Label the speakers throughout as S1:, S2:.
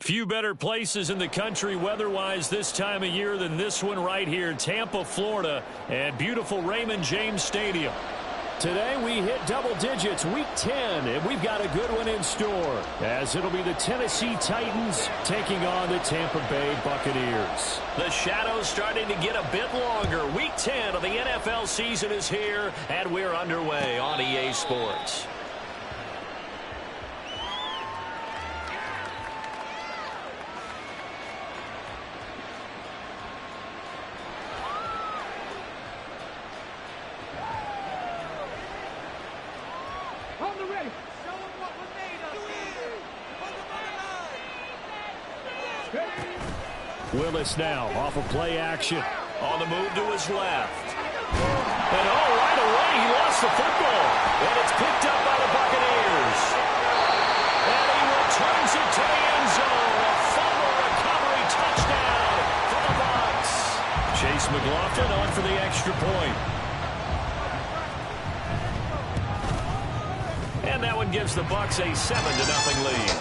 S1: Few better places in the country weather-wise this time of year than this one right here, Tampa, Florida, at beautiful Raymond James Stadium. Today we hit double digits, week 10, and we've got a good one in store, as it'll be the Tennessee Titans taking on the Tampa Bay Buccaneers. The shadows starting to get a bit longer. Week 10 of the NFL season is here, and we're underway on EA Sports. Willis now off of play action. On the move to his left. And right away he lost the football. And it's picked up by the Buccaneers. And he returns it to the end zone. A fumble recovery touchdown for the Bucs. Chase McLaughlin on for the extra point. And that one gives the Bucs a 7-0 lead.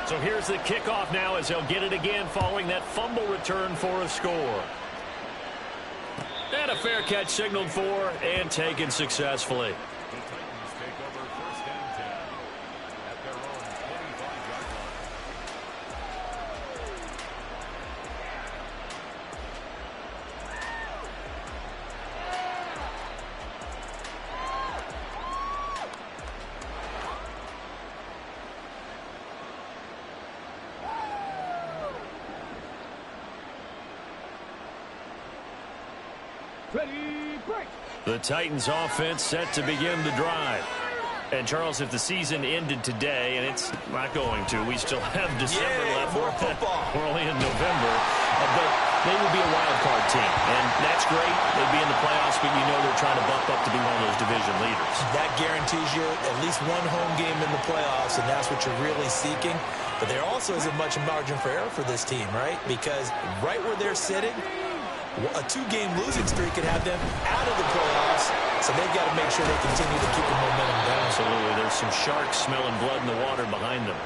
S1: So here's the kickoff now as they'll get it again following that fumble return for a score. And a fair catch signaled for and taken successfully. The Titans offense set to begin the drive. And Charles, if the season ended today, and it's not going to, we still have December left.
S2: More football.
S1: We're only in November, but they would be a wild card team, and that's great. They'd be in the playoffs, but you know they're trying to bump up to be one of those division leaders.
S2: That guarantees you at least one home game in the playoffs, and that's what you're really seeking. But there also isn't much margin for error for this team, right? Because right where they're sitting, a two-game losing streak could have them out of the playoffs, so they've got to make sure they continue to keep the momentum down.
S1: Absolutely. There's some sharks smelling blood in the water behind them.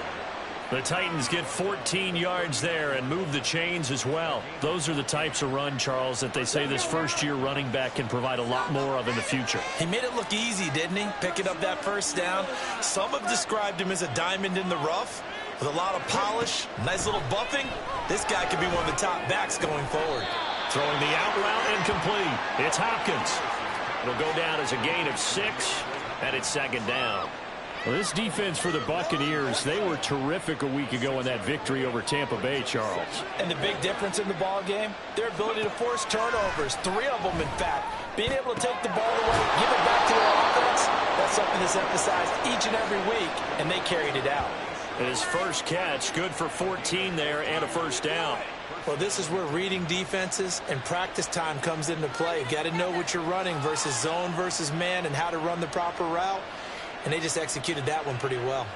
S1: The Titans get 14 yards there and move the chains as well. Those are the types of run, Charles, that they say this first-year running back can provide a lot more of in the future.
S2: He made it look easy, didn't he? Picking up that first down. Some have described him as a diamond in the rough with a lot of polish, nice little buffing. This guy could be one of the top backs going forward.
S1: Throwing the out route incomplete. It's Hopkins. It'll go down as a gain of 6, and it's second down. Well, this defense for the Buccaneers, they were terrific a week ago in that victory over Tampa Bay, Charles.
S2: And the big difference in the ball game, their ability to force turnovers, 3 of them, in fact. Being able to take the ball away, give it back to their offense, that's something that's emphasized each and every week, and they carried it out.
S1: And his first catch, good for 14 there and a first down.
S2: Well, this is where reading defenses and practice time comes into play. You got to know what you're running versus zone versus man and how to run the proper route. And they just executed that one pretty well.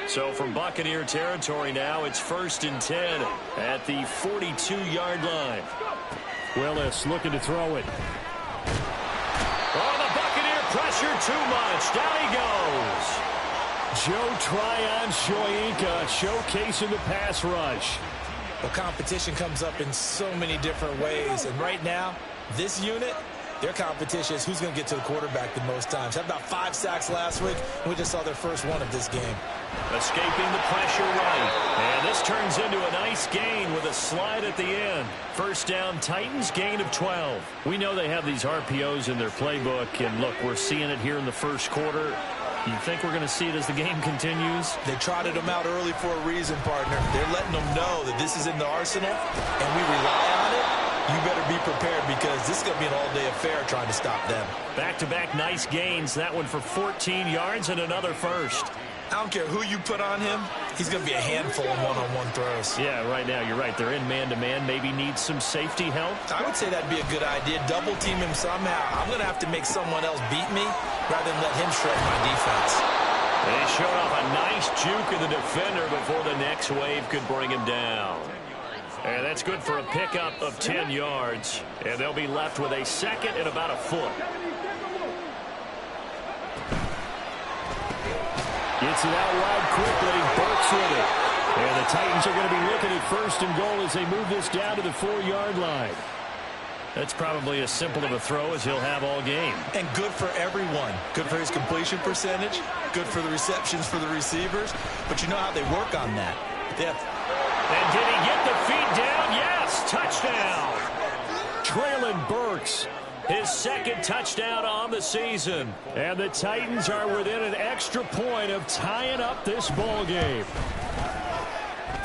S1: So from Buccaneer territory now, it's 1st and 10 at the 42-yard line. Willis looking to throw it. Oh, the Buccaneer pressure too much. Down he goes. Joe Tryon-Shoyinka showcasing the pass rush.
S2: Well, competition comes up in so many different ways. And right now, this unit, their competition is who's going to get to the quarterback the most times. Had about 5 sacks last week, and we just saw their first one of this game.
S1: Escaping the pressure right. And this turns into a nice gain with a slide at the end. First down, Titans, gain of 12. We know they have these RPOs in their playbook, and look, we're seeing it here in the first quarter. You think we're going to see it as the game continues?
S2: They trotted them out early for a reason, partner. They're letting them know that this is in the arsenal, and we rely on it. You better be prepared because this is going to be an all-day affair trying to stop them.
S1: Back-to-back nice gains. That one for 14 yards and another first.
S2: I don't care who you put on him. He's going to be a handful of one-on-one throws.
S1: Yeah, right now, you're right. They're in man-to-man. Maybe needs some safety help.
S2: I would say that'd be a good idea. Double team him somehow. I'm going to have to make someone else beat me rather than let him shred my defense.
S1: They showed off a nice juke of the defender before the next wave could bring him down. And that's good for a pickup of 10 yards. And they'll be left with a second and about a foot. Gets it out wide quickly. Burks with it. And the Titans are going to be looking at first and goal as they move this down to the 4-yard line. That's probably as simple of a throw as he'll have all game.
S2: And good for everyone. Good for his completion percentage. Good for the receptions for the receivers. But you know how they work on that.
S1: And did he get the feet down? Yes, touchdown. Traylon Burks, his second touchdown on the season. And the Titans are within an extra point of tying up this ball game.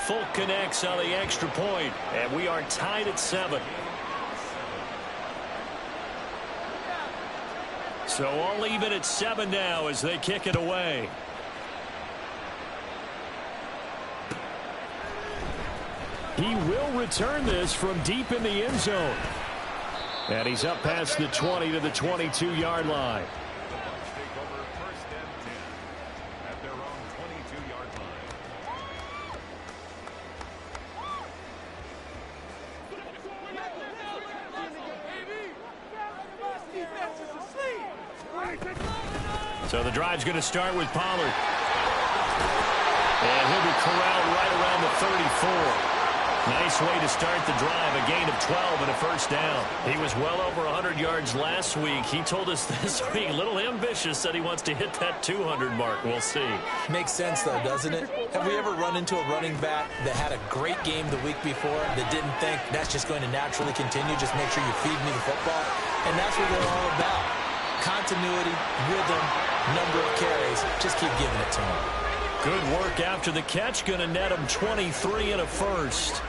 S1: Folk connects on the extra point, and we are tied at 7. So all even at 7 now as they kick it away. He will return this from deep in the end zone. And he's up past the 20 to the 22-yard line. So the drive's going to start with Pollard. And he'll be corralled right around the 34. Nice way to start the drive. A gain of 12 and a first down. He was well over 100 yards last week. He told us this week, a little ambitious, said he wants to hit that 200 mark. We'll see.
S2: Makes sense, though, doesn't it? Have we ever run into a running back that had a great game the week before that didn't think that's just going to naturally continue? Just make sure you feed me the football. And that's what we're all about. Continuity, rhythm, number of carries. Just keep giving it to him.
S1: Good work after the catch. Going to net him 23 and a first.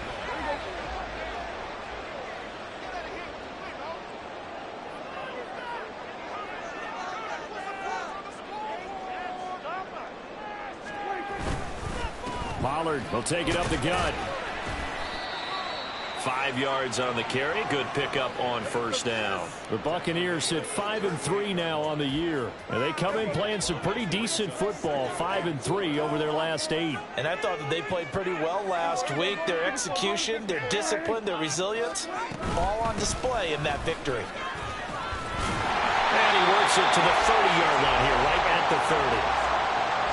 S1: Pollard will take it up the gut. 5 yards on the carry. Good pickup on first down. The Buccaneers sit 5-3 now on the year. And they come in playing some pretty decent football. 5-3 over their last 8.
S2: And I thought that they played pretty well last week. Their execution, their discipline, their resilience, all on display in that victory.
S1: And he works it to the 30-yard line here, right at the 30.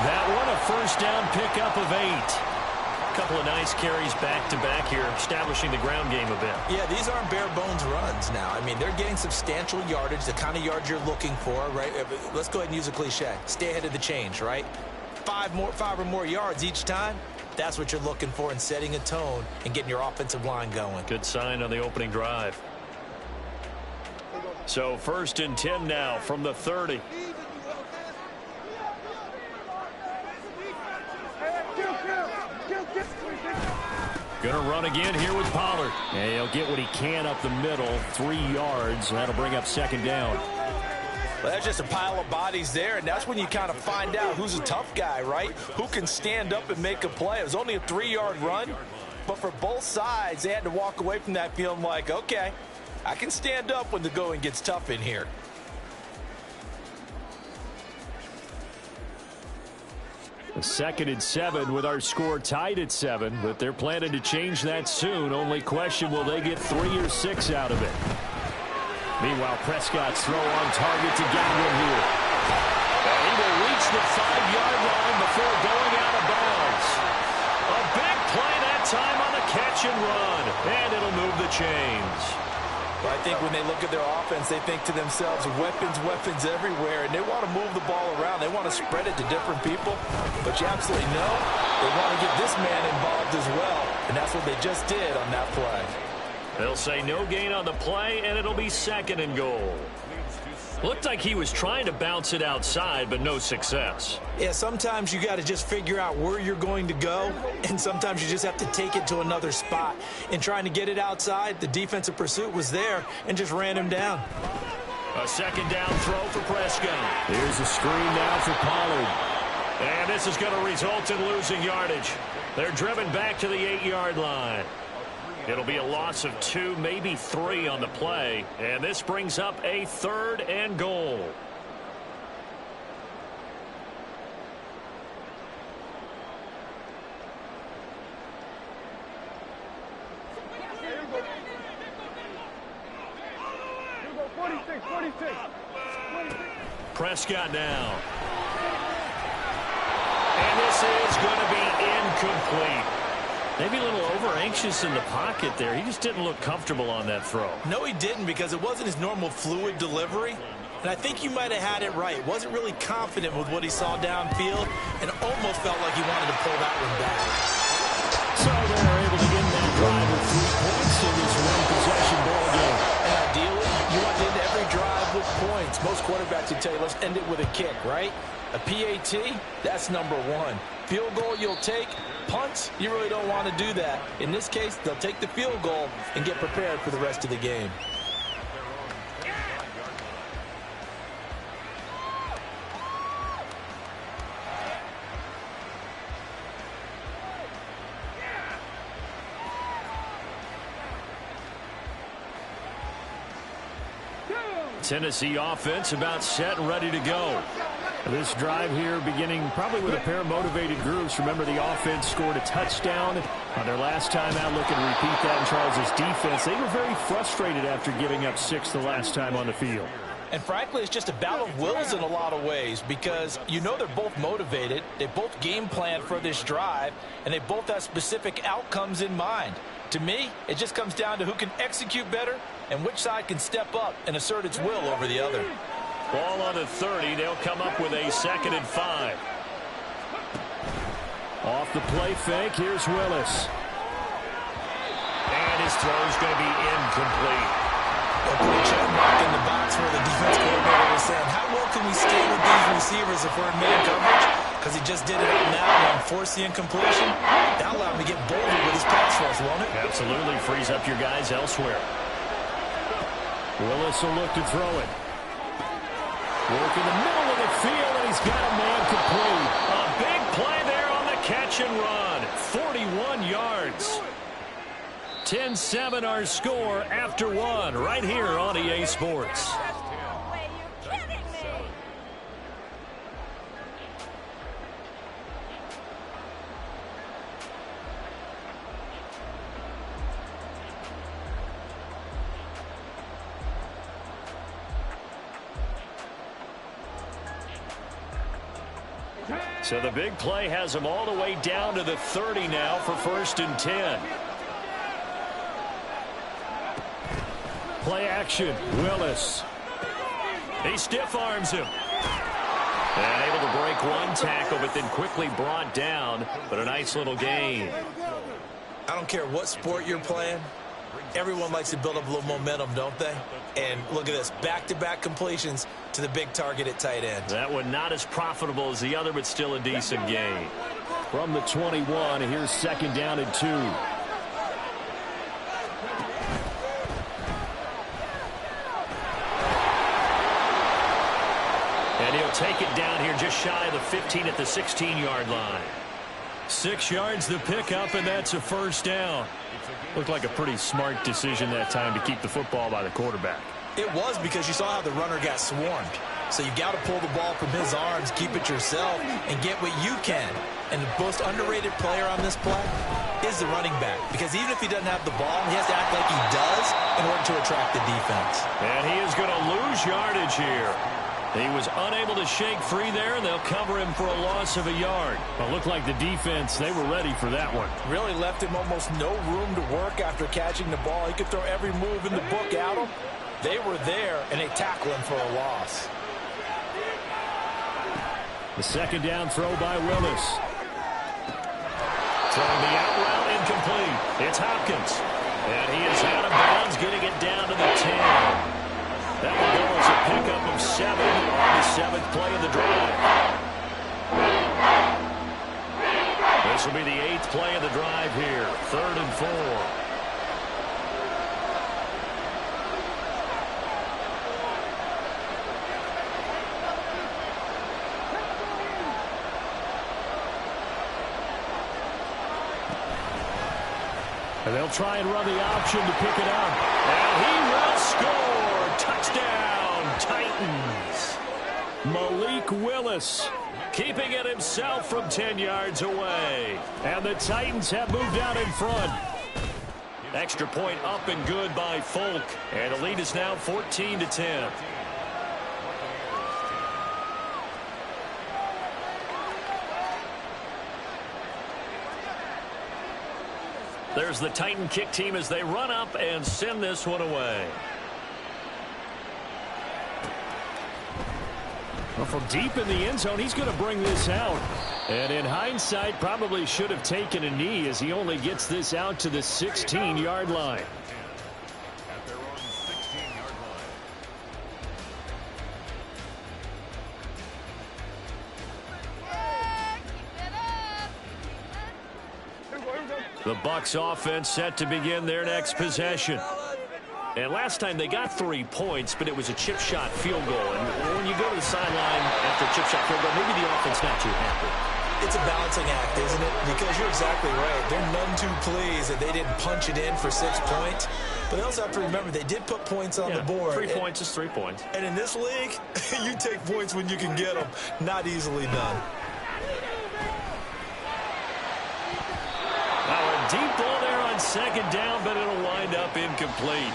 S1: That one a first down pickup of 8. A couple of nice carries back-to-back here, establishing the ground game a bit.
S2: Yeah, these aren't bare-bones runs now. I mean, they're getting substantial yardage, the kind of yards you're looking for, right? Let's go ahead and use a cliche. Stay ahead of the change, right? 5 or more yards each time. That's what you're looking for in setting a tone and getting your offensive line going.
S1: Good sign on the opening drive. So 1st and 10 now from the 30. Going to run again here with Pollard. And he'll get what he can up the middle, 3 yards. That'll bring up 2nd down.
S2: Well, that's just a pile of bodies there, and that's when you kind of find out who's a tough guy, right? Who can stand up and make a play. It was only a 3-yard run, but for both sides, they had to walk away from that feeling like, okay, I can stand up when the going gets tough in here.
S1: A 2nd and 7 with our score tied at 7, but they're planning to change that soon. Only question, will they get 3 or 6 out of it? Meanwhile, Prescott's throw on target to Godwin here. And he will reach the 5-yard line before going out of bounds. A big play that time on the catch and run, and it'll move the chains.
S2: But I think when they look at their offense, they think to themselves, weapons, weapons everywhere, and they want to move the ball around. They want to spread it to different people. But you absolutely know they want to get this man involved as well, and that's what they just did on that play.
S1: They'll say no gain on the play, and it'll be 2nd and goal. Looked like he was trying to bounce it outside, but no success.
S2: Yeah, sometimes you got to just figure out where you're going to go, and sometimes you just have to take it to another spot. In trying to get it outside, the defensive pursuit was there and just ran him down.
S1: A 2nd down throw for Prescott. Here's a screen now for Pollard. And this is going to result in losing yardage. They're driven back to the 8-yard line. It'll be a loss of 2, maybe 3 on the play. And this brings up a 3rd and goal. Prescott now. And this is going to be incomplete. Maybe a little over-anxious in the pocket there. He just didn't look comfortable on that throw.
S2: No, he didn't, because it wasn't his normal fluid delivery. And I think you might have had it right. Wasn't really confident with what he saw downfield and almost felt like he wanted to pull that one back.
S1: So they're able to get that drive with 3 points in this one-possession ball game.
S2: And ideally, you want to end every drive with points. Most quarterbacks would tell you, let's end it with a kick, right? A PAT, that's number 1. Field goal you'll take. Punts, you really don't want to do that. In this case, they'll take the field goal and get prepared for the rest of the game.
S1: Tennessee offense about set and ready to go. This drive here beginning probably with a pair of motivated groups. Remember, the offense scored a touchdown on their last time out. Looking to repeat that in Charles' defense. They were very frustrated after giving up 6 the last time on the field.
S2: And frankly, it's just a battle of wills in a lot of ways, because you know they're both motivated. They both game plan for this drive, and they both have specific outcomes in mind. To me, it just comes down to who can execute better and which side can step up and assert its will over the other.
S1: Ball on the 30. They'll come up with a 2nd and 5. Off the play fake. Here's Willis. And his throw's going to be incomplete.
S2: A quick check mark in the box where the defense coordinator was saying, how well can we stay with these receivers if we're in man coverage? Because he just did it out now and forced the incompletion. That allowed him to get bolder with his pass rush, won't it?
S1: Absolutely. Frees up your guys elsewhere. Willis will look to throw it. Work in the middle of the field, and he's got a man complete. A big play there on the catch and run. 41 yards. 10-7 our score after 1 right here on EA Sports. So the big play has them all the way down to the 30 now for 1st and 10. Play action. Willis. He stiff arms him. And able to break one tackle, but then quickly brought down. But a nice little gain.
S2: I don't care what sport you're playing. Everyone likes to build up a little momentum, don't they? And look at this, back-to-back completions to the big target at tight end.
S1: That one not as profitable as the other, but still a decent gain. From the 21, here's 2nd down and 2. And he'll take it down here just shy of the 15 at the 16-yard line. 6 yards the pickup, and that's a 1st down. Looked like a pretty smart decision that time to keep the football by the quarterback.
S2: It was, because you saw how the runner got swarmed. So you got to pull the ball from his arms, keep it yourself, and get what you can. And the most underrated player on this play is the running back. Because even if he doesn't have the ball, he has to act like he does in order to attract the defense.
S1: And he is going to lose yardage here. He was unable to shake free there, and they'll cover him for a loss of a yard. Well, it looked like the defense, they were ready for that one.
S2: Really left him almost no room to work after catching the ball. He could throw every move in the book at him. They were there, and they tackle him for a loss.
S1: The 2nd down throw by Willis. Throwing the out route incomplete. It's Hopkins. And he is out of bounds, getting it down to the 10. That will go as a pickup of 7 on the 7th play of the drive. This will be the 8th play of the drive here. 3rd and 4. And they'll try and run the option to pick it up. And he will score. Touchdown, Titans. Malik Willis keeping it himself from 10 yards away. And the Titans have moved out in front. Extra point up and good by Folk. And the lead is now 14-10. There's the Titan kick team as they run up and send this one away. Well, from deep in the end zone, he's going to bring this out. And in hindsight, probably should have taken a knee as he only gets this out to the 16-yard line. The Bucs offense set to begin their next possession. And last time they got 3 points, but it was a chip shot field goal. And when you go to the sideline after a chip shot field goal, maybe the offense not too happy.
S2: It's a balancing act, isn't it? Because you're exactly right. They're none too pleased that they didn't punch it in for 6 points. But they also have to remember they did put points on the board.
S1: 3 points is 3 points.
S2: And in this league, you take points when you can get them. Not easily done.
S1: Now a deep ball there on second down, but it'll wind up incomplete.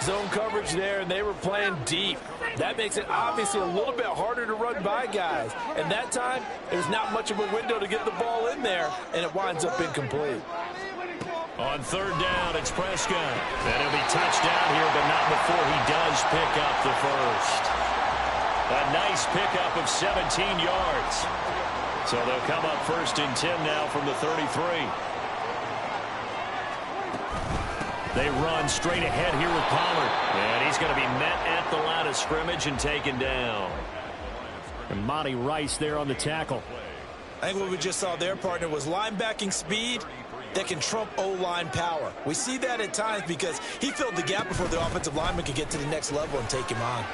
S3: Zone coverage there, and they were playing deep. That makes it obviously a little bit harder to run by guys. And that time, there's not much of a window to get the ball in there, and it winds up incomplete.
S1: On third down, it's Prescott. And he'll be touchdown here, but not before he does pick up the first. A nice pickup of 17 yards. So they'll come up 1st and 10 now from the 33. They run straight ahead here with Pollard. And he's going to be met at the line of scrimmage and taken down. And Monty Rice there on the tackle.
S2: I think what we just saw their partner was linebacking speed that can trump O-line power. We see that at times because he filled the gap before the offensive lineman could get to the next level and take him on.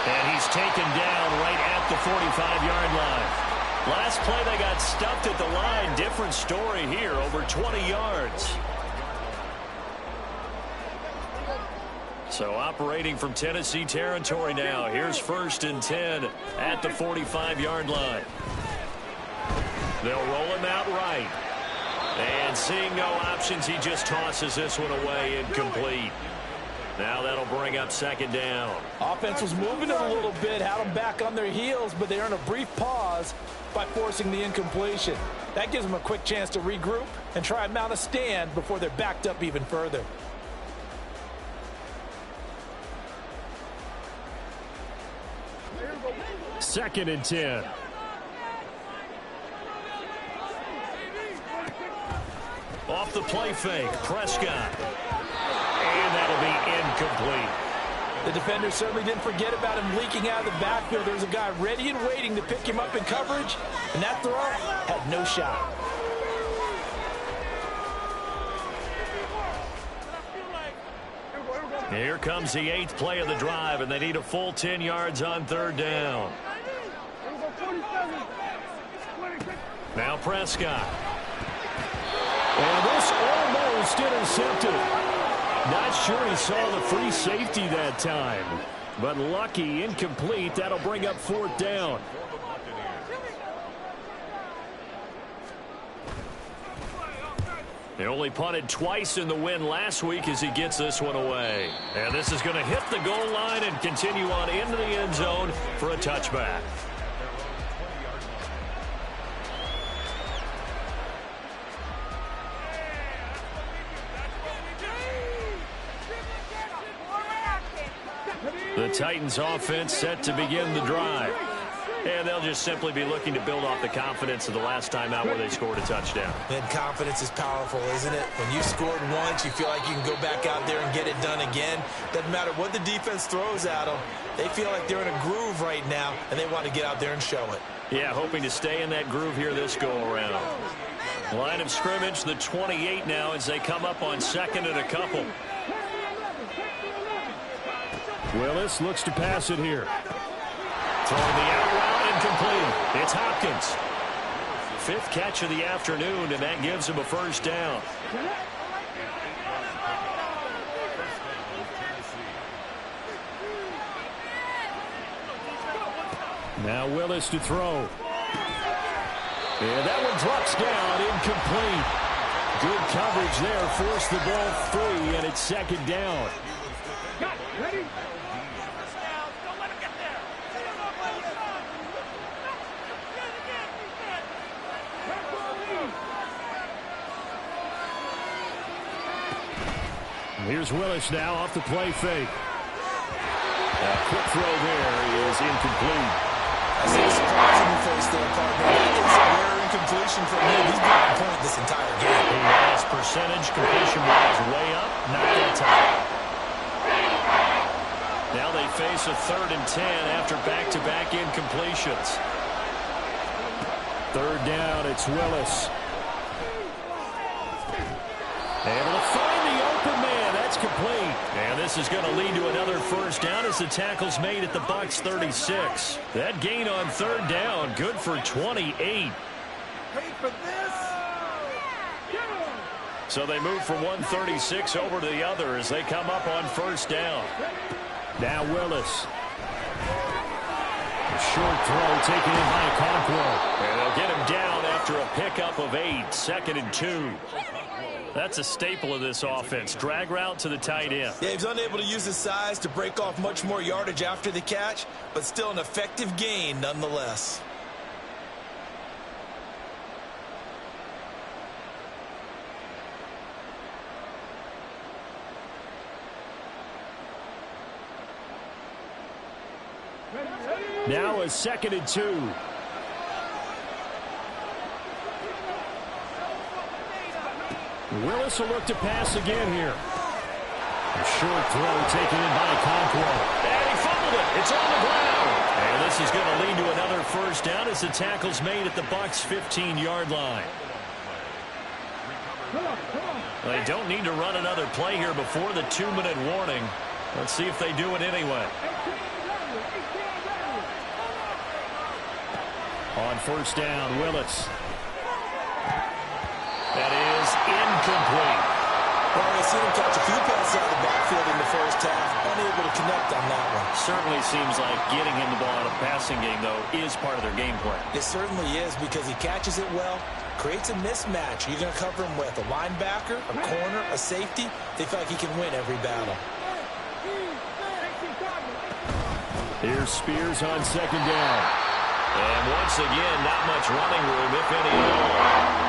S1: And he's taken down right at the 45-yard line. Last play, they got stuffed at the line. Different story here, over 20 yards. So operating from Tennessee territory now. Here's 1st and 10 at the 45-yard line. They'll roll him out right. And seeing no options, he just tosses this one away, incomplete. Now that'll bring up 2nd down.
S3: Offense was moving it a little bit, had them back on their heels, but they earn a brief pause by forcing the incompletion. That gives them a quick chance to regroup and try and mount a stand before they're backed up even further.
S1: Second and 10. Off the play fake, Prescott. And that'll be incomplete.
S3: The defender certainly didn't forget about him leaking out of the backfield. There's a guy ready and waiting to pick him up in coverage, and that throw had no shot.
S1: Here comes the 8th play of the drive, and they need a full 10 yards on 3rd down. Now Prescott. And this almost intercepted. Not sure he saw the free safety that time. But lucky, incomplete. That'll bring up 4th down. They only punted twice in the win last week as he gets this one away. And this is going to hit the goal line and continue on into the end zone for a touchback. The Titans offense set to begin the drive. And they'll just simply be looking to build off the confidence of the last time out where they scored a touchdown.
S2: And confidence is powerful, isn't it? When you've scored once, you feel like you can go back out there and get it done again. Doesn't matter what the defense throws at them. They feel like they're in a groove right now, and they want to get out there and show it.
S1: Yeah, hoping to stay in that groove here this go-around. Line of scrimmage, the 28 now as they come up on 2nd and a couple. Willis looks to pass it here. Throwing the out route, incomplete. It's Hopkins. 5th catch of the afternoon, and that gives him a 1st down. Now Willis to throw. And that one drops down, incomplete. Good coverage there, forced the ball free, and it's 2nd down. Ready? Here's Willis now off the play fake. A quick throw there is incomplete.
S2: I see a surprising face there, partner. That is a rare incompletion from him. He's been on point this entire game.
S1: He has percentage completion-wise way up, not that time. Now they face a 3rd and 10 after back-to-back incompletions. 3rd down, it's Willis. Able to find the open man. That's complete. And this is going to lead to another first down as the tackle's made at the Bucs 36. That gain on 3rd down, good for 28.
S4: Wait for this.
S1: So they move from 136 over to the other as they come up on first down. Now Willis. A short throw taken in by Okonkwo. And they'll get him down after a pickup of 8. 2nd and 2. That's a staple of this offense. Drag route to the tight end.
S2: Yeah, he's unable to use his size to break off much more yardage after the catch, but still an effective gain nonetheless.
S1: Now a 2nd and 2. Willis will look to pass again here. A short throw taken in by Okonkwo. And he fumbled it. It's on the ground. And this is going to lead to another first down as the tackle's made at the Bucs' 15-yard line. They don't need to run another play here before the 2-minute warning. Let's see if they do it anyway. On first down, Willis. That is incomplete.
S2: Well, we've seen him catch a few passes out of the backfield in the first half. Unable to connect on that one.
S1: Certainly seems like getting him the ball in a passing game, though, is part of their game plan.
S2: It certainly is because he catches it well, creates a mismatch. You're going to cover him with a linebacker, a corner, a safety. They feel like he can win every battle.
S1: Here's Spears on 2nd down. And once again, not much running room, if any at all.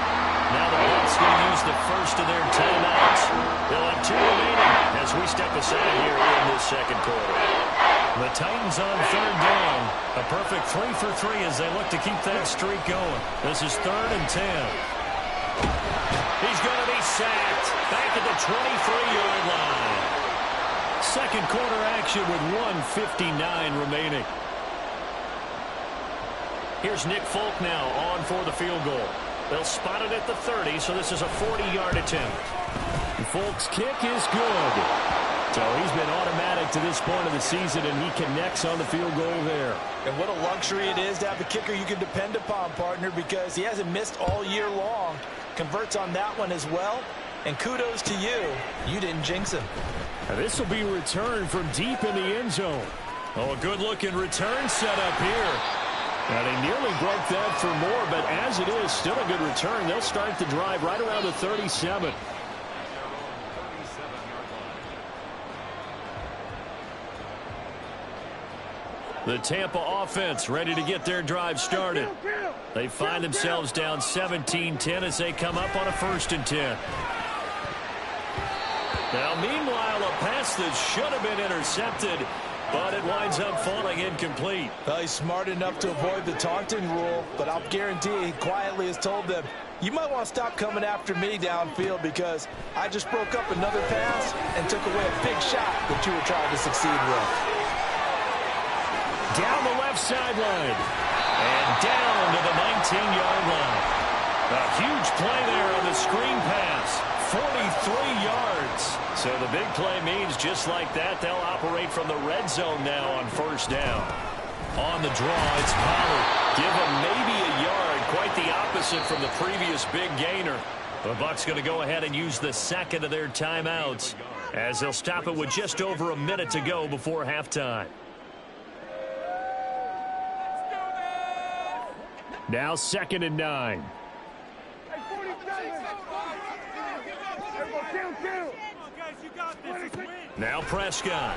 S1: Now the Bucs going to use the first of their timeouts. They'll have 2 remaining as we step aside here in this 2nd quarter. The Titans on 3rd down. A perfect 3 for 3 as they look to keep that streak going. This is 3rd and 10. He's going to be sacked back at the 23-yard line. 2nd quarter action with 1:59 remaining. Here's Nick Folk now on for the field goal. They'll spot it at the 30, so this is a 40-yard attempt. Folk's kick is good. So he's been automatic to this point of the season, and he connects on the field goal there.
S2: And what a luxury it is to have a kicker you can depend upon, partner, because he hasn't missed all year long. Converts on that one as well. And kudos to you. You didn't jinx him.
S1: This will be returned from deep in the end zone. Oh, a good-looking return set up here. Now, they nearly broke that for more, but as it is, still a good return. They'll start the drive right around the 37. The Tampa offense ready to get their drive started. They find themselves down 17-10 as they come up on a 1st and 10. Now, meanwhile, a pass that should have been intercepted, but it winds up falling incomplete.
S3: Well, he's smart enough to avoid the taunting rule, but I'll guarantee he quietly has told them, you might want to stop coming after me downfield because I just broke up another pass and took away a big shot that you were trying to succeed with.
S1: Down the left sideline and down to the 19-yard line. A huge play there on the screen pass. 43 yards. So the big play means just like that, they'll operate from the red zone now on 1st down. On the draw, it's Pollard. Give him maybe a yard. Quite the opposite from the previous big gainer. The Bucs going to go ahead and use the 2nd of their timeouts as they'll stop it with just over a minute to go before halftime. Now 2nd and 9. Now Prescott.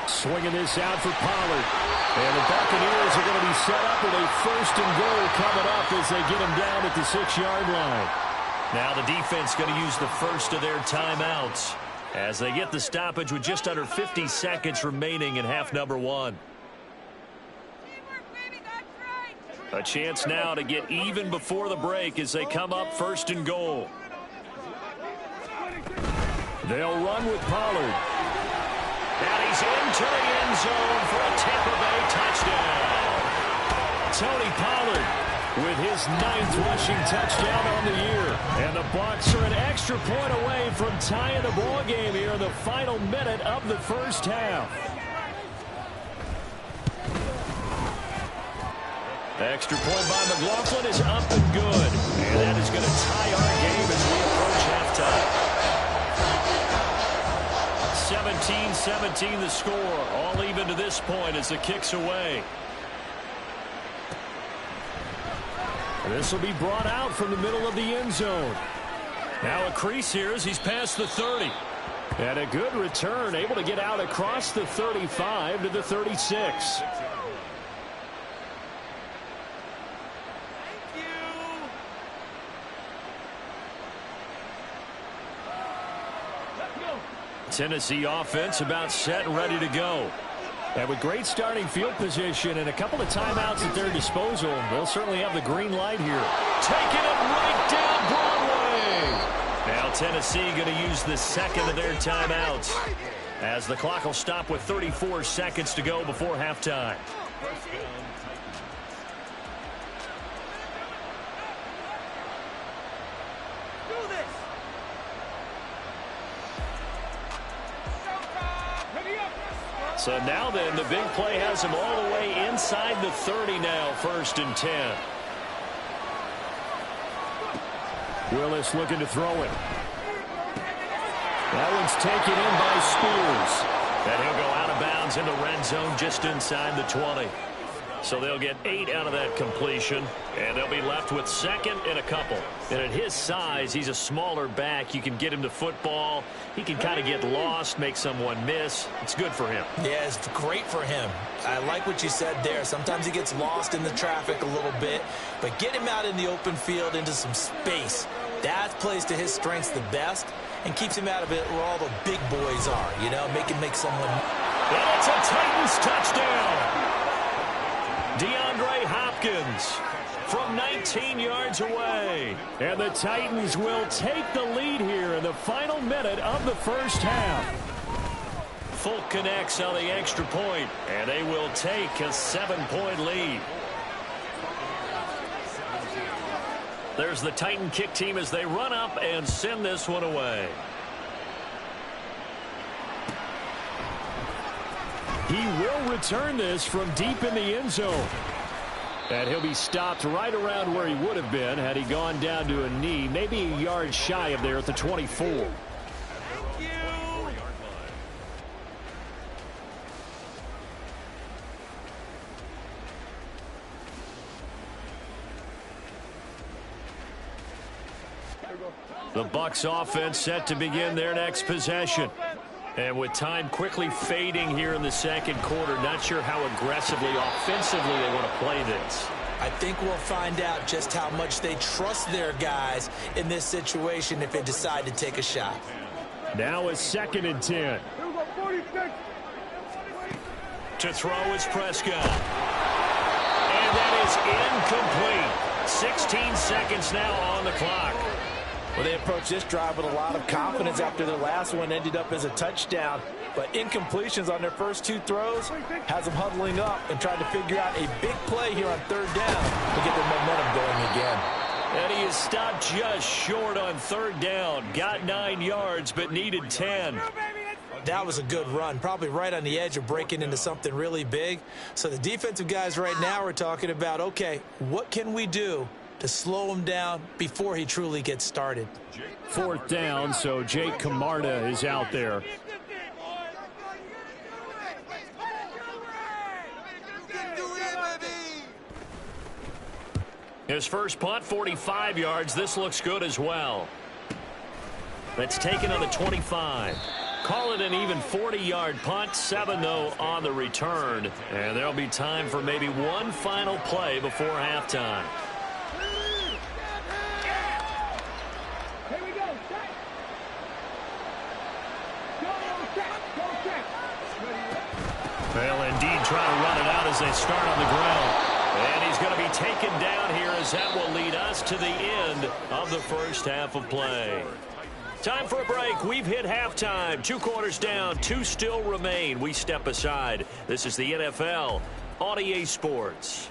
S1: Swinging this out for Pollard. And the Buccaneers are going to be set up with a 1st and goal coming up as they get him down at the 6-yard line. Now the defense going to use the first of their timeouts as they get the stoppage with just under 50 seconds remaining in half number one. A chance now to get even before the break as they come up first and goal. They'll run with Pollard. And he's into the end zone for a Tampa Bay touchdown. Tony Pollard with his 9th rushing touchdown on the year. And the Bucs are an extra point away from tying the ball game here in the final minute of the first half. The extra point by McLaughlin is up and good. And that is going to tie our game as we approach halftime. 17-17 the score. All even to this point as the kick's away. This will be brought out from the middle of the end zone. Now a crease here as he's past the 30. And a good return, able to get out across the 35 to the 36. Tennessee offense about set and ready to go. And with great starting field position and a couple of timeouts at their disposal, they'll certainly have the green light here. Taking it right down Broadway. Now Tennessee going to use the second of their timeouts as the clock will stop with 34 seconds to go before halftime. So now then, the big play has him all the way inside the 30 now, 1st and 10. Willis looking to throw it. That one's taken in by Spears. And he'll go out of bounds in the red zone just inside the 20. So they'll get 8 out of that completion, and they'll be left with 2nd and a couple. And at his size, he's a smaller back. You can get him to football. He can kind of get lost, make someone miss. It's good for him.
S2: Yeah, it's great for him. I like what you said there. Sometimes he gets lost in the traffic a little bit, but get him out in the open field into some space. That plays to his strengths the best and keeps him out of it where all the big boys are, you know, make someone.
S1: And it's a Titans touchdown. DeAndre Hopkins from 19 yards away. And the Titans will take the lead here in the final minute of the first half. Folk connects on the extra point, and they will take a 7-point lead. There's the Titan kick team as they run up and send this one away. He will return this from deep in the end zone. And he'll be stopped right around where he would have been had he gone down to a knee, maybe a yard shy of there at the 24. The Bucs offense set to begin their next possession. And with time quickly fading here in the second quarter, not sure how aggressively, offensively they want to play this.
S2: I think we'll find out just how much they trust their guys in this situation if they decide to take a shot.
S1: Now a 2nd and 10. To throw is Prescott. And that is incomplete. 16 seconds now on the clock.
S3: Well, they approached this drive with a lot of confidence after their last one ended up as a touchdown. But incompletions on their first 2 throws has them huddling up and trying to figure out a big play here on 3rd down to get their momentum going again.
S1: And he is stopped just short on 3rd down. Got 9 yards, but needed 10.
S2: That was a good run, probably right on the edge of breaking into something really big. So the defensive guys right now are talking about, okay, what can we do to slow him down before he truly gets started?
S1: 4th down, so Jake Camarda is out there. His first punt, 45 yards. This looks good as well. That's taken on the 25. Call it an even 40-yard punt. 7, though, on the return. And there'll be time for maybe one final play before halftime. They'll indeed try to run it out as they start on the ground. And he's going to be taken down here as that will lead us to the end of the first half of play. Time for a break. We've hit halftime. 2 quarters down, 2 still remain. We step aside. This is the NFL on EA Sports.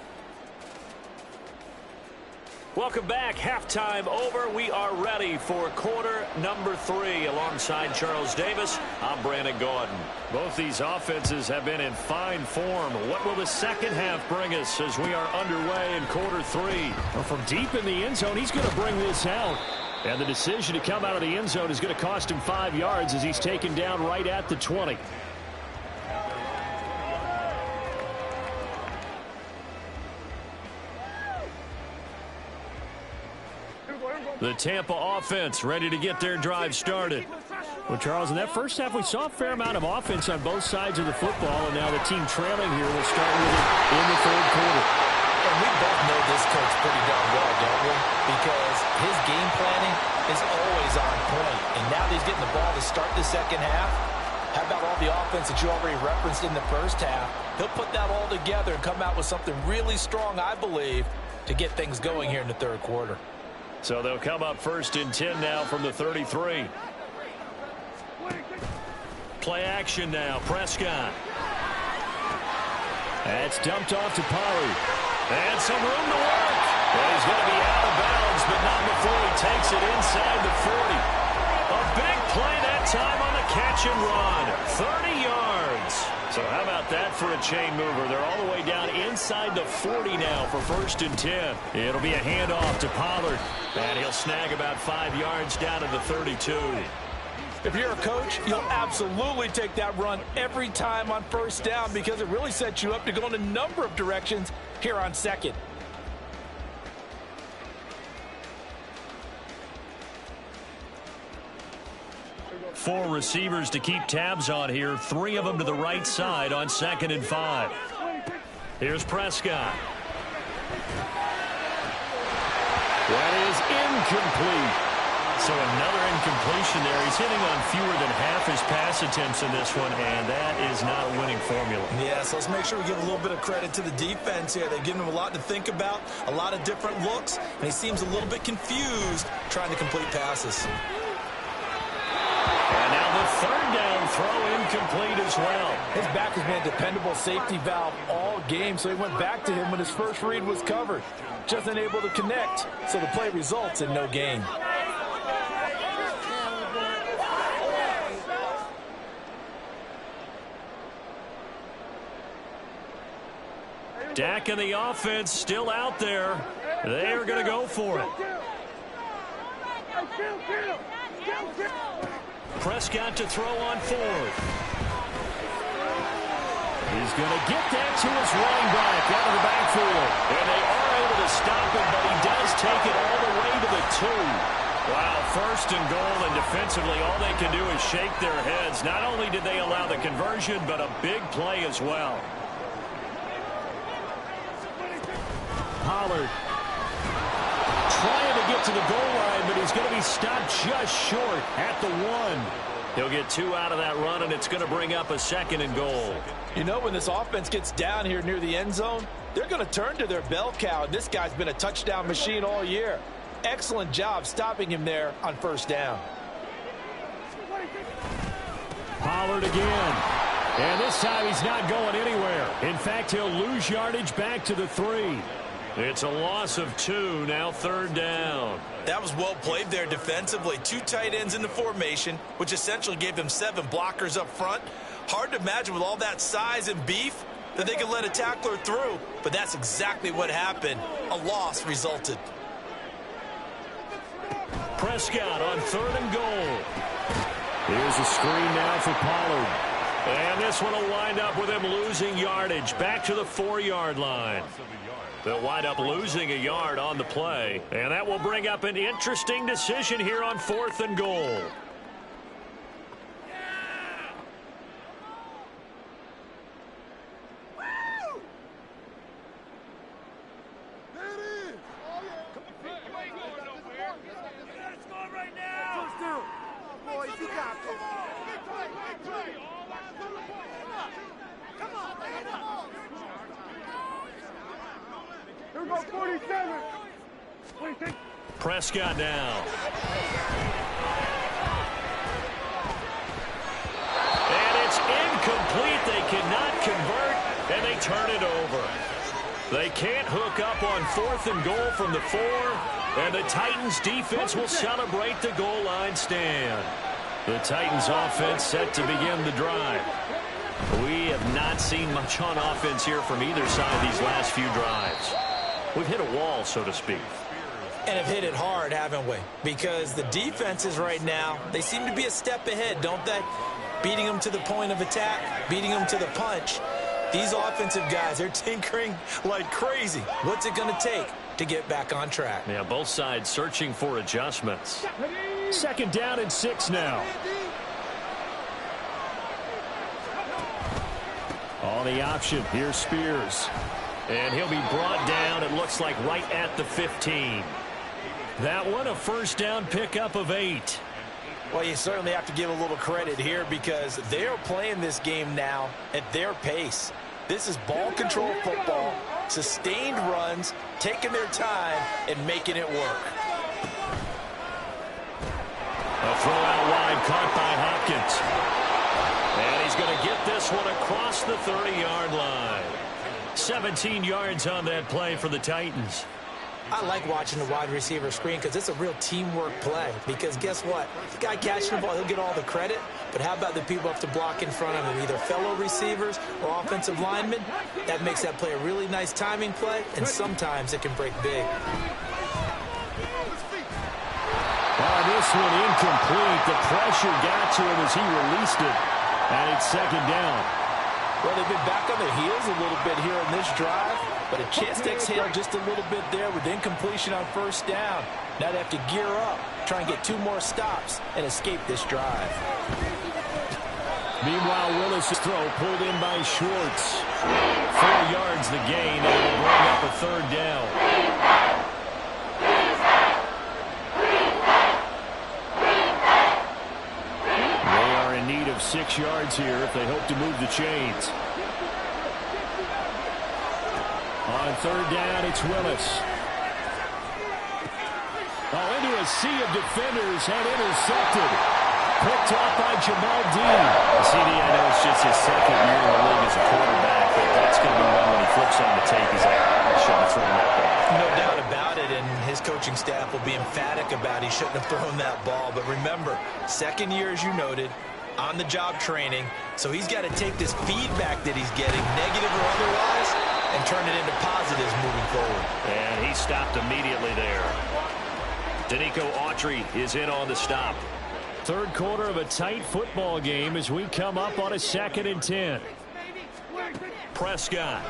S1: Welcome back. Halftime over. We are ready for quarter number 3. Alongside Charles Davis, I'm Brandon Gaudin. Both these offenses have been in fine form. What will the second half bring us as we are underway in quarter 3? Well, from deep in the end zone, he's going to bring this out. And the decision to come out of the end zone is going to cost him 5 yards as he's taken down right at the 20. The Tampa offense ready to get their drive started. Well, Charles, in that first half, we saw a fair amount of offense on both sides of the football, and now the team trailing here will start with it in the third quarter.
S2: And we both know this coach pretty darn well, don't we? Because his game planning is always on point. And now that he's getting the ball to start the second half, how about all the offense that you already referenced in the first half? He'll put that all together and come out with something really strong, I believe, to get things going here in the third quarter.
S1: So they'll come up 1st and 10 now from the 33. Play action now. Prescott. That's dumped off to Pollard. And some room to work. And he's going to be out of bounds, but not before he takes it inside the 40. A big play that time on the catch and run. 30 yards. So how about that for a chain mover? They're all the way down inside the 40 now for 1st and 10. It'll be a handoff to Pollard. And he'll snag about 5 yards down to the 32.
S3: If you're a coach, you'll absolutely take that run every time on 1st down because it really sets you up to go in a number of directions here on 2nd.
S1: Four receivers to keep tabs on here. 3 of them to the right side on 2nd and 5. Here's Prescott. That is incomplete. So another incompletion there. He's hitting on fewer than half his pass attempts in this one, and that is not a winning formula.
S2: Yeah, so let's make sure we give a little bit of credit to the defense here. They're giving him a lot to think about, a lot of different looks, and he seems a little bit confused trying to complete passes.
S1: And now the 3rd down throw incomplete as well.
S3: His back has been a dependable safety valve all game, so he went back to him when his first read was covered. Just unable to connect, so the play results in no gain.
S1: Dak and the offense still out there. They are going to go for it. Prescott to throw on 4th. He's going to get that to his running back out of the backfield. And they are able to stop him, but he does take it all the way to the 2. Wow, 1st and goal, and defensively all they can do is shake their heads. Not only did they allow the conversion, but a big play as well. Pollard trying to get to the goal line, but he's going to be stopped just short at the 1. He'll get 2 out of that run, and it's going to bring up a 2nd and goal.
S3: You know, when this offense gets down here near the end zone, they're going to turn to their bell cow, and this guy's been a touchdown machine all year. Excellent job stopping him there on 1st down.
S1: Pollard again. And this time he's not going anywhere. In fact, he'll lose yardage back to the 3. It's a loss of 2, now 3rd down.
S2: That was well played there defensively. 2 tight ends in the formation, which essentially gave them 7 blockers up front. Hard to imagine with all that size and beef that they could let a tackler through, but that's exactly what happened. A loss resulted.
S1: Prescott on 3rd and goal. Here's a screen now for Pollard. And this one will wind up with him losing yardage back to the 4-yard line. They'll wind up losing a yard on the play. And that will bring up an interesting decision here on 4th and goal. Prescott now. And it's incomplete. They cannot convert, and they turn it over. They can't hook up on 4th and goal from the 4, and the Titans defense will celebrate the goal line stand. The Titans offense set to begin the drive. We have not seen much on offense here from either side these last few drives. We've hit a wall, so to speak.
S2: And have hit it hard, haven't we? Because the defenses right now, they seem to be a step ahead, don't they? Beating them to the point of attack, beating them to the punch. These offensive guys, they're tinkering like crazy. What's it going to take to get back on track?
S1: Yeah, both sides searching for adjustments. 2nd down and 6 now. On the option, here's Spears. And he'll be brought down, it looks like, right at the 15. That one a 1st down pickup of 8.
S2: Well, you certainly have to give a little credit here because they're playing this game now at their pace. This is ball control football, sustained runs, taking their time and making it work.
S1: A throw out wide caught by Hopkins. And he's going to get this one across the 30-yard line. 17 yards on that play for the Titans.
S2: I like watching the wide receiver screen because it's a real teamwork play. Because guess what? The guy catching the ball, he'll get all the credit. But how about the people have to block in front of him, either fellow receivers or offensive linemen? That makes that play a really nice timing play, and sometimes it can break big.
S1: This one incomplete. The pressure got to him as he released it. And it's 2nd down.
S3: Well, they've been back on their heels a little bit here in this drive, but a chance to exhale just a little bit there with incompletion on 1st down. Now they have to gear up, try and get 2 more stops and escape this drive.
S1: Meanwhile, Willis' throw pulled in by Schwartz. 4 yards the gain, and it will bring up a 3rd down. They are in need of 6 yards here if they hope to move the chains. On 3rd down, it's Willis. Oh, into a sea of defenders and intercepted. Picked off by Jamal Dean. CD, I know it's just his 2nd year in the league as a quarterback, but that's going to be one when he flips on the tape. He's like, I shouldn't have thrown that ball.
S2: No doubt about it, and his coaching staff will be emphatic about he shouldn't have thrown that ball. But remember, 2nd year, as you noted, on-the-job training, so he's got to take this feedback that he's getting, negative or otherwise, and turn it into positives moving forward.
S1: And he stopped immediately there. Danico Autry is in on the stop. 3rd quarter of a tight football game as we come up on a 2nd and 10. Prescott.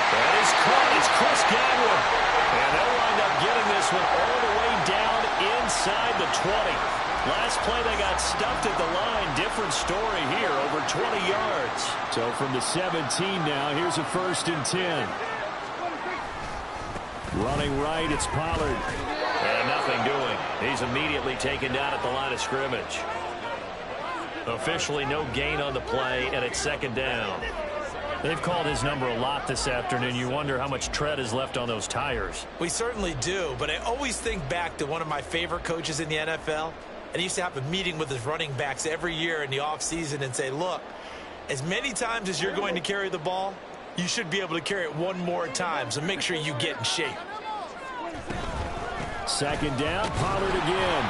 S1: That is caught. It's Chris Godwin. And they'll wind up getting this one all the way down inside the 20. Last play they got stuffed at the line. Different story here, over 20 yards. So from the 17 now, here's a 1st and 10. Running right, it's Pollard. And nothing doing. He's immediately taken down at the line of scrimmage. Officially no gain on the play, and it's 2nd down. They've called his number a lot this afternoon. You wonder how much tread is left on those tires.
S2: We certainly do, but I always think back to one of my favorite coaches in the NFL. And he used to have a meeting with his running backs every year in the offseason and say, look, as many times as you're going to carry the ball, you should be able to carry it one more time, so make sure you get in shape.
S1: 2nd down, Pollard again.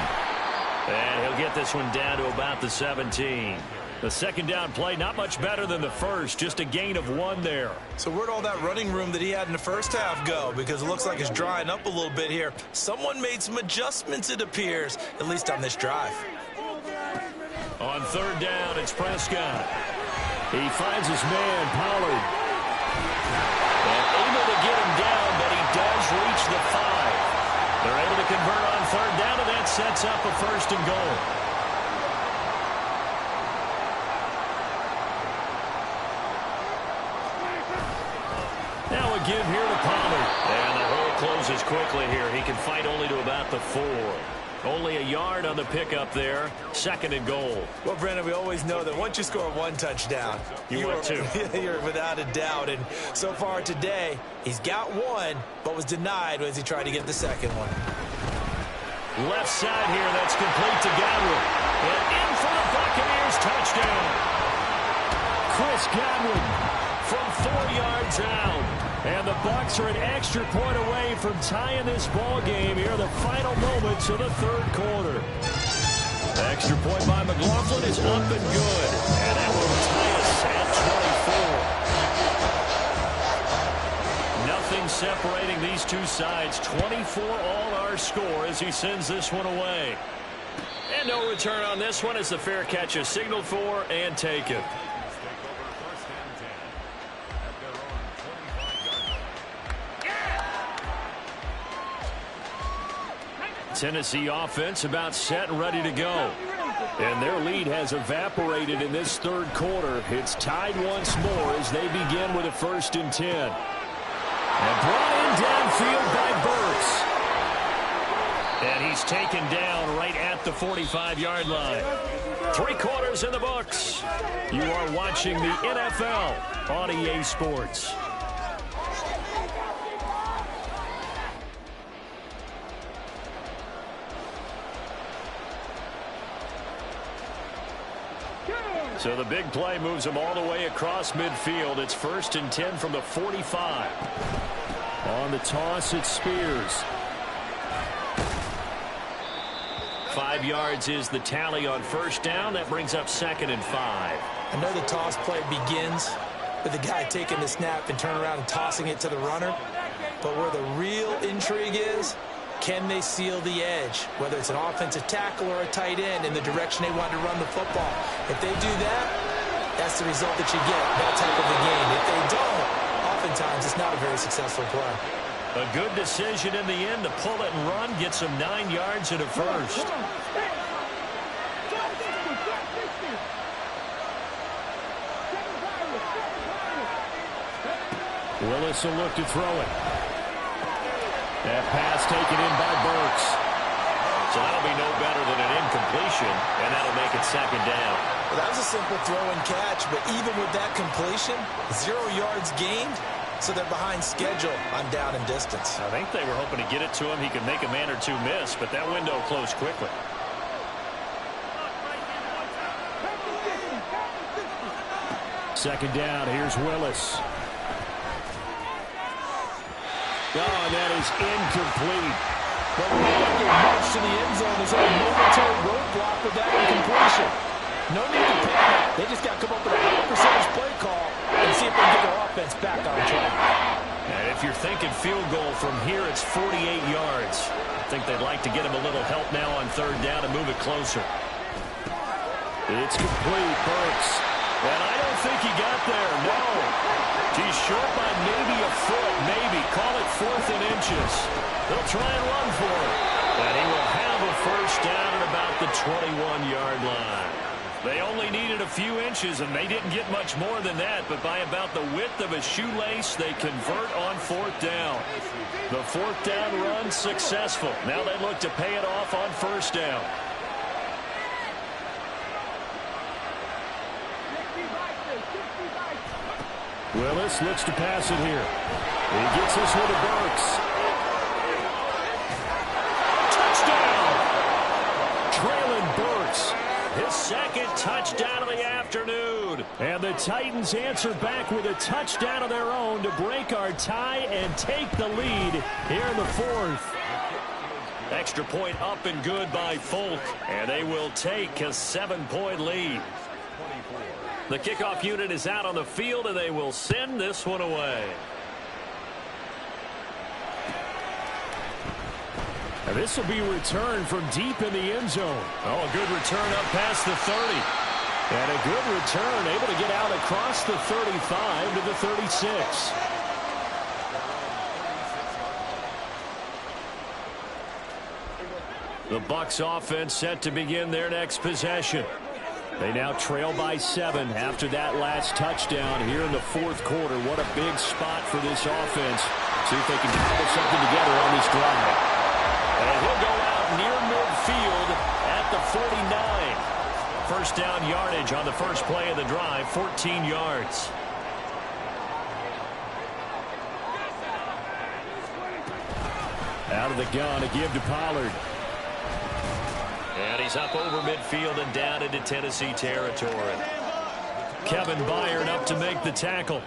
S1: And he'll get this one down to about the 17. The 2nd down play, not much better than the first, just a gain of 1 there.
S2: So where'd all that running room that he had in the first half go? Because it looks like it's drying up a little bit here. Someone made some adjustments, it appears, at least on this drive.
S1: On 3rd down, it's Prescott. He finds his man, Pollard. And able to get him down, but he does reach the 5. They're able to convert on 3rd down, and that sets up a 1st and goal. Now a give here to Pollard. And the hole closes quickly here. He can fight only to about the 4. Only a yard on the pickup there. 2nd and goal.
S2: Well, Brandon, we always know that once you score one touchdown,
S1: you're
S2: without a doubt. And so far today, he's got one, but was denied as he tried to get the second one.
S1: Left side here, that's complete to Godwin. And in for the Buccaneers touchdown. Chris Godwin from 4 yards out. And the Bucs are an extra point away from tying this ball game here in the final moments of the 3rd quarter. The extra point by McLaughlin is up and good. And that will tie us at 24. Nothing separating these two sides. 24 all our score as he sends this one away. And no return on this one as the fair catch is signaled for and taken. Tennessee offense about set and ready to go. And their lead has evaporated in this 3rd quarter. It's tied once more as they begin with a 1st and 10. And brought in downfield by Burks. And he's taken down right at the 45-yard line. 3 quarters in the books. You are watching the NFL on EA Sports. So the big play moves them all the way across midfield. It's 1st and 10 from the 45. On the toss, it's Spears. 5 yards is the tally on 1st down. That brings up 2nd and 5.
S2: I know the toss play begins with the guy taking the snap and turning around and tossing it to the runner. But where the real intrigue is, can they seal the edge, whether it's an offensive tackle or a tight end in the direction they want to run the football? If they do that, that's the result that you get, that type of a game. If they don't, oftentimes it's not a very successful play.
S1: A good decision in the end to pull it and run, gets them 9 yards and a 1st. Willis will look to throw it. That pass taken in by Burks. So that'll be no better than an incompletion, and that'll make it 2nd down.
S2: Well, that was a simple throw and catch, but even with that completion, 0 yards gained, so they're behind schedule on down and distance.
S1: I think they were hoping to get it to him. He could make a man or two miss, but that window closed quickly. Second down, here's Willis. Oh, and that is incomplete.
S3: But Logan marched to the end zone. There's a momentary roadblock with that incompletion. No need to panic. They just got to come up with a high percentage play call and see if they can get their offense back on track.
S1: And if you're thinking field goal from here, it's 48 yards. I think they'd like to get him a little help now on 3rd down and move it closer. It's complete, Burks. And I don't think he got there, no. He's short by maybe a foot, maybe. Call it 4th and inches. They'll try and run for it. And he will have a 1st down at about the 21-yard line. They only needed a few inches, and they didn't get much more than that. But by about the width of a shoelace, they convert on 4th down. The 4th down run successful. Now they look to pay it off on 1st down. Willis looks to pass it here. He gets this one to Burks. Touchdown! Traylon Burks. His 2nd touchdown of the afternoon. And the Titans answer back with a touchdown of their own to break our tie and take the lead here in the 4th. Extra point up and good by Folk. And they will take a 7-point lead. The kickoff unit is out on the field, and they will send this one away. And this will be returned from deep in the end zone. Oh, a good return up past the 30. And a good return, able to get out across the 35 to the 36. The Bucs offense set to begin their next possession. They now trail by 7 after that last touchdown here in the 4th quarter. What a big spot for this offense. See if they can cobble something together on this drive. And he'll go out near midfield. first down yardage on the first play of the drive, 14 yards. Out of the gun, a give to Pollard. And he's up over midfield and down into Tennessee territory. Kevin Byard up to make the tackle.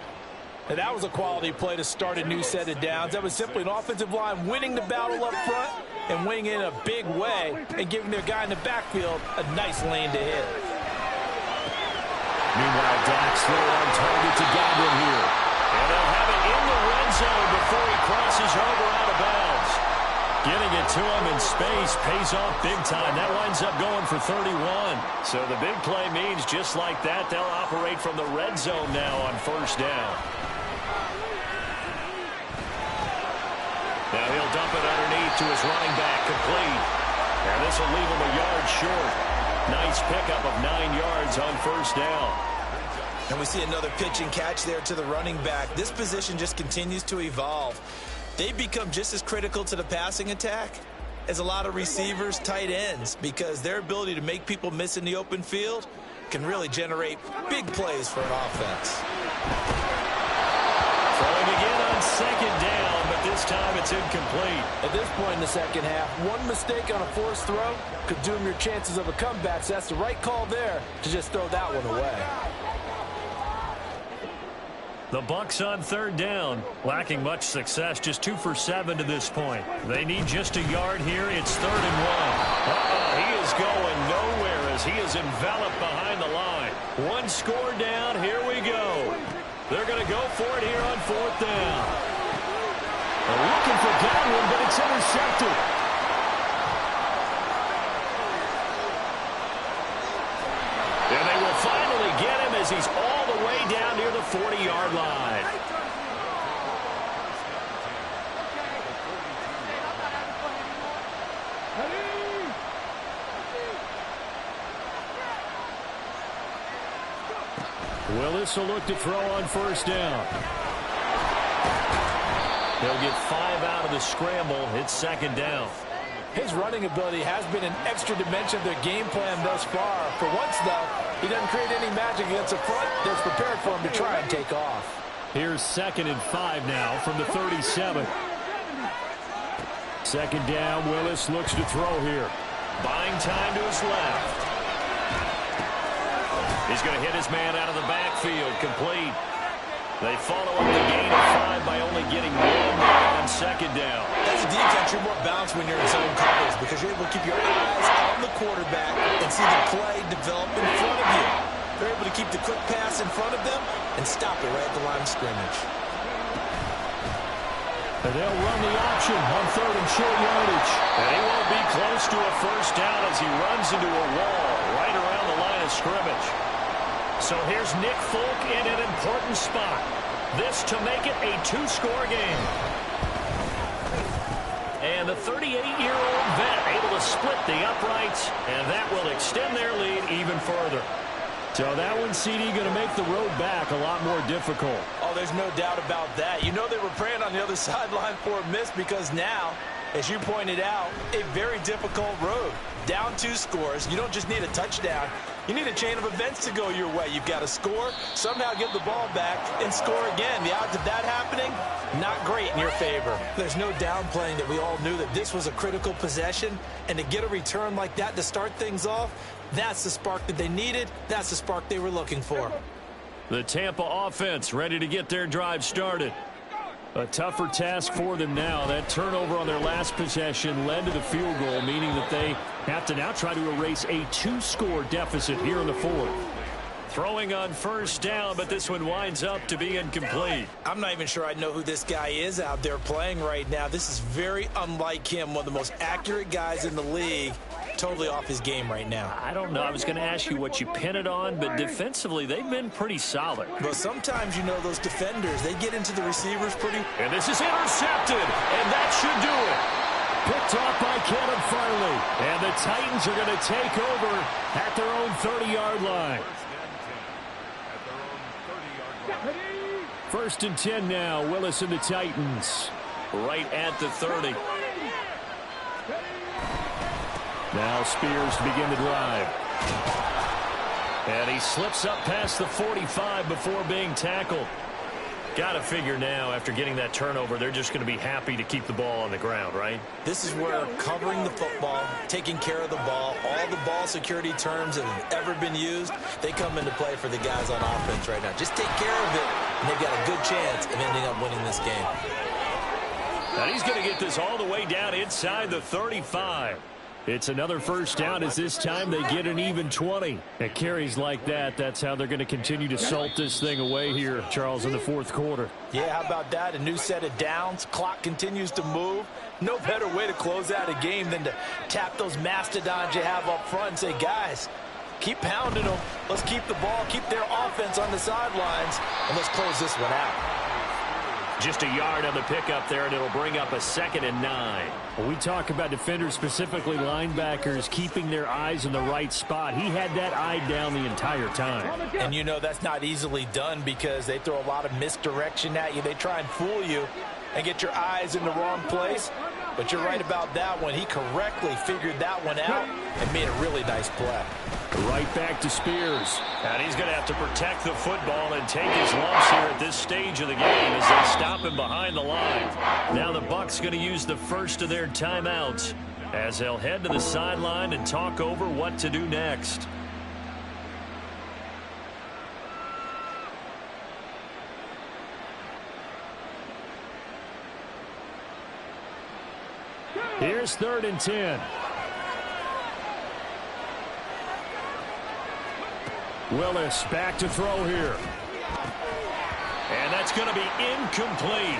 S3: And that was a quality play to start a new set of downs. That was simply an offensive line winning the battle up front and winning in a big way and giving their guy in the backfield a nice lane to hit.
S1: Meanwhile, Dak's still on target to Godwin here. And they'll have it in the red zone before he crosses over out of bounds. Getting it to him in space pays off big time. That winds up going for 31. So the big play means just like that, they'll operate from the red zone now on first down. Now he'll dump it underneath to his running back, complete. And this will leave him a yard short. Nice pickup of 9 yards on first down.
S2: And we see another pitch and catch there to the running back. This position just continues to evolve. They become just as critical to the passing attack as a lot of receivers, tight ends, because their ability to make people miss in the open field can really generate big plays for an offense.
S1: Throwing again on second down, but this time it's incomplete.
S3: At this point in the second half, one mistake on a forced throw could doom your chances of a comeback. So that's the right call there to just throw that one away.
S1: The Bucs on third down, lacking much success, just 2 for 7 to this point. They need just a yard here. It's 3rd and 1. He is going nowhere as he is enveloped behind the line. One score down. Here we go. They're going to go for it here on 4th down. They're looking for Godwin, but it's intercepted. And they will finally get him as he's all the way down near the 40-yard line. Willis will look to throw on first down. They'll get 5 out of the scramble. It's 2nd down.
S3: His running ability has been an extra dimension of their game plan thus far. For once, though, he doesn't create any magic against the front that's prepared for him to try and take off.
S1: Here's 2nd and 5 now from the 37. 2nd down, Willis looks to throw here. Buying time to his left. He's going to hit his man out of the backfield, complete. They follow up the gain of 5 by only getting 1 there on 2nd down.
S2: As a defense, you're more balanced when you're in zone coverage because you're able to keep your eyes on the quarterback and see the play develop in front of you. They're able to keep the quick pass in front of them and stop it right at the line of scrimmage.
S1: And they'll run the option on 3rd and short yardage. And he won't be close to a first down as he runs into a wall right around the line of scrimmage. So here's Nick Folk in an important spot. This to make it a 2-score game. And the 38-year-old vet able to split the uprights, and that will extend their lead even further. So that one, CD, going to make the road back a lot more difficult.
S3: Oh, there's no doubt about that. You know they were praying on the other sideline for a miss because now, as you pointed out, a very difficult road. Down 2 scores. You don't just need a touchdown. You need a chain of events to go your way. You've got to score, somehow give the ball back, and score again. The odds of that happening, not great in your favor.
S2: There's no downplaying that we all knew that this was a critical possession, and to get a return like that to start things off, that's the spark that they needed. That's the spark they were looking for.
S1: The Tampa offense ready to get their drive started. A tougher task for them now. That turnover on their last possession led to the field goal, meaning that they have to now try to erase a 2-score deficit here in the 4th. Throwing on first down, but this one winds up to be incomplete.
S2: I'm not even sure I know who this guy is out there playing right now. This is very unlike him, one of the most accurate guys in the league. Totally off his game right now.
S1: I don't know. I was going to ask you what you pin it on, but defensively, they've been pretty solid.
S2: But sometimes, you know, those defenders, they get into the receivers pretty...
S1: And this is intercepted, and that should do it. Picked off by Caleb Farley. And the Titans are going to take over at their own 30-yard line. 1st and 10 now. Willis and the Titans right at the 30. Now Spears to begin the drive. And he slips up past the 45 before being tackled. Got to figure now, after getting that turnover, they're just going to be happy to keep the ball on the ground, right?
S2: This is where covering the football, taking care of the ball, all the ball security terms that have ever been used, they come into play for the guys on offense right now. Just take care of it, and they've got a good chance of ending up winning this game.
S1: And he's going to get this all the way down inside the 35. It's another first down, as this time they get an even 20. At carries like that, that's how they're going to continue to salt this thing away here, Charles, in the fourth quarter.
S3: Yeah, how about that? A new set of downs. Clock continues to move. No better way to close out a game than to tap those mastodons you have up front and say, guys, keep pounding them. Let's keep the ball, keep their offense on the sidelines, and let's close this one out.
S1: Just a yard on the pickup there, and it'll bring up a 2nd and 9. When we talk about defenders, specifically linebackers, keeping their eyes in the right spot, he had that eye down the entire time.
S3: And you know that's not easily done because they throw a lot of misdirection at you. They try and fool you and get your eyes in the wrong place. But you're right about that one. He correctly figured that one out and made a really nice play.
S1: Right back to Spears. And he's going to have to protect the football and take his lumps here at this stage of the game as they stop him behind the line. Now the Bucs going to use the first of their timeouts as they'll head to the sideline and talk over what to do next. Here's 3rd and 10. Willis back to throw here. And that's going to be incomplete.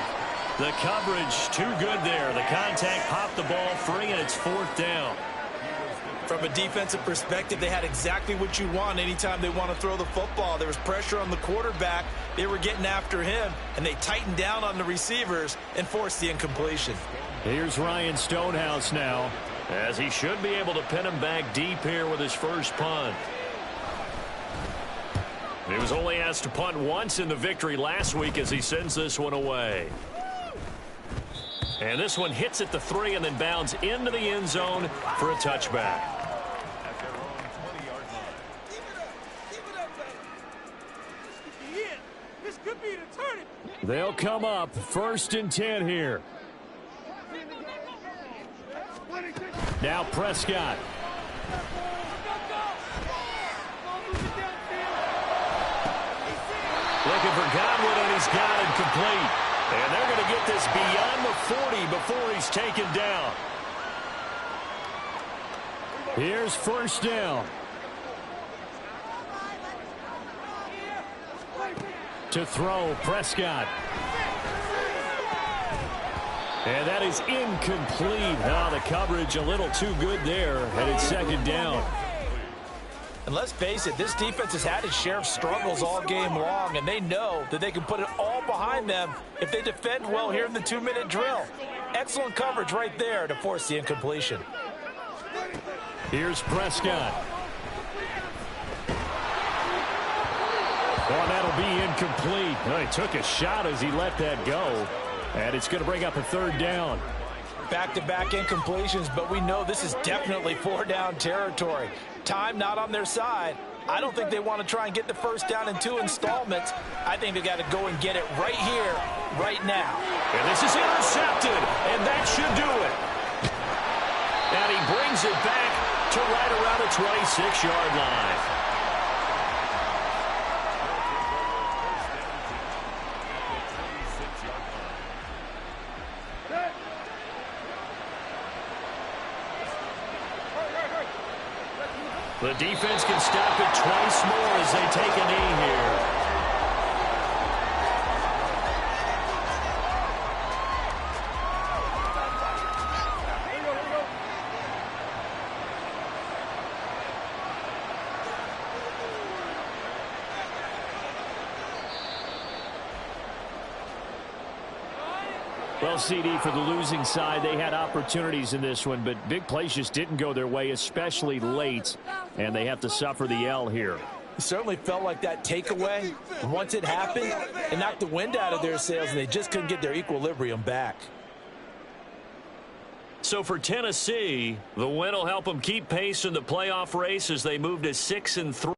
S1: The coverage too good there. The contact popped the ball free, and it's 4th down.
S2: From a defensive perspective, they had exactly what you want anytime they want to throw the football. There was pressure on the quarterback. They were getting after him, and they tightened down on the receivers and forced the incompletion.
S1: Here's Ryan Stonehouse now, as he should be able to pin him back deep here with his first punt. He was only asked to punt once in the victory last week as he sends this one away. And this one hits at the 3 and then bounds into the end zone for a touchback. They'll come up 1st and 10 here. Now Prescott. Looking for Godwin, and he's got it complete. And they're going to get this beyond the 40 before he's taken down. Here's 1st down. To throw, Prescott. And that is incomplete. Oh, the coverage a little too good there, and it's 2nd down.
S3: And let's face it, this defense has had its share of struggles all game long, and they know that they can put it all behind them if they defend well here in the 2-minute drill. Excellent coverage right there to force the incompletion.
S1: Here's Prescott. Well, that'll be incomplete. Well, he took a shot as he let that go, and it's going to bring up a 3rd down.
S3: Back-to-back incompletions, but we know this is definitely 4-down territory. Time not on their side. I don't think they want to try and get the first down in 2 installments. I think they got to go and get it right here, right now.
S1: And this is intercepted, and that should do it. And he brings it back to right around the 26-yard line. The defense can stop it twice more as they take a knee here. Well, CD, for the losing side, they had opportunities in this one, but big plays just didn't go their way, especially late, and they have to suffer the L here.
S3: It certainly felt like that takeaway. Once it happened, it knocked the wind out of their sails, and they just couldn't get their equilibrium back.
S1: So for Tennessee, the win will help them keep pace in the playoff race as they move to 6-3.